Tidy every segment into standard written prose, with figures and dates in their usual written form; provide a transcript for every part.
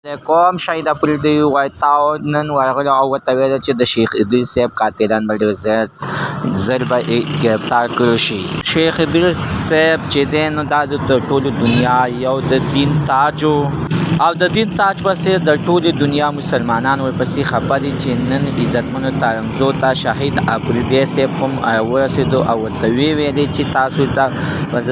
علیکم شهید افریدي وایي تاسو نن ورغلو او ورته ویل چې د شیخ ادریس صاحب قاتلان به ډېر زر به ګرفتار کړي شي. شیخ ادریس صاحب چې دی نو دا د ټولو دنیا یو د دین تاج او د دین تاج پسې د ټولې دنیا مسلمانان ورپسې خفه دي چې نن عزتمنو ترنګزو ته شهید افریدي صاحب هم ورسېدو او ورته ویلې چې تاسو ته بس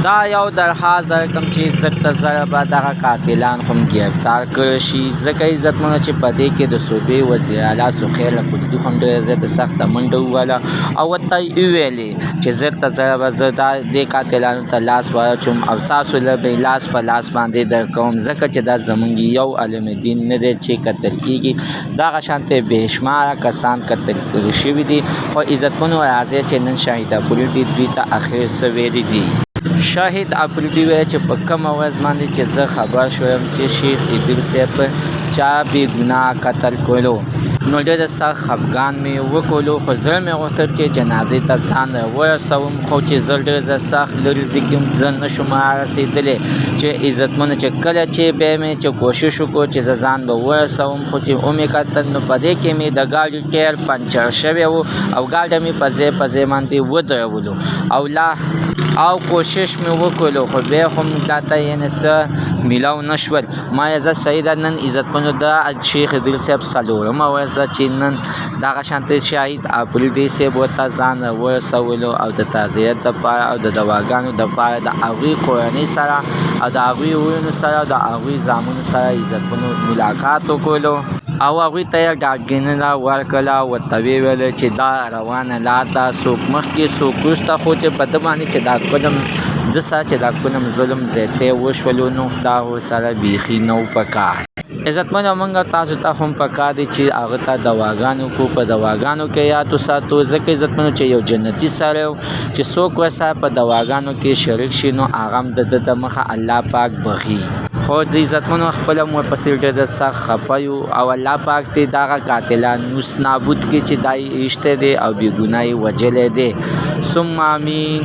دا یو درخواست درکم چې زر ته زره به دغه قاتلان هم ګرفتار کړي شي، ځکه عزتمنو چې په دې کې د صوبې وزیر اعلی سخیر افریدي هم ډېره زیاته سخته منډه ووهله او ورته وویلې چې زر ته زره به زه دې قاتلانو ته لاس واچوم او تاسو له به لاس په لاس باندې درکوم، ځکه چې دا زموږ یو عالم دین نه دی چې قتل کېږي. دغه شانتې بېشماره کسان قتل کړي شوي دي. خو عزتمنو راځئ چې نن شهید افریدي دوی ته اخر څه ویلي دي. شهید افریدي وایي چې په کومه ورځ باندې چې زه خبر شوم چې شیخ ادریس صاحب چا بې ګناه قتل کړلو نو ډېر سخت خفګان مې وکړلو، خو زړه مې غوښتل چې جنازې ته ځان ورسوم، خو چې زه ډېر سخت لرې ځای کې زه نه شم رسېدلی. چې عزتمنو چې کله چې بیا مې چې کوشش وکړو چې زه ځان به ورسوم، خو چې ومې کتل نو په دې کې مې د ګاډي ټایر پنچر شوی و او ګاډی مې په ځای باندې ودرولو او کوشش مې وکړلو، خو بیا هم راته یعنې څه میلاو نه شول. ما یې زه صحیح ده نن عزتمنو د شیخ ادریس صاحب څلورمه ورځ ده چې نن دغه شانتې شهید افریدي صاحب ورته ځان ورسولو او د تعزیت دپاره او د دواګانو دپاره د هغوی کورنۍ سره او د هغوی ورونو سره او د هغوی زامنو سره عزتمنو ملاقات وکړلو او هغوی ته یې ډاډګینونه ورکړله، ورته ویې ویل چې دا روانه لار ده، څوک مخکې څوک وروسته، خو چې په ده باندې چې دا کلم ده سره چې دا کلم ظلم زیاتی وشولو نو دا ورسره بیخي نه و په کار. عزتمنو موږ تاسو ته هم پکار دی چې هغه ته دواګانې وکړو، په دواګانو کې یاد وساتو، ځکه عزتمنو چې یو جنتي سړی و چې څوک ورسره په دواګانو کې شریک شي نو هغه هم د ده د مخه الله پاک بخي. خو عزتمنو خپله هم ورپسې ډېر سخت خفه یو او الله پاک دې دغه قاتلان نوس نابود کړي چې دا یې ایښتی دی او بې ګناه یې وژلی دی. ثم امین.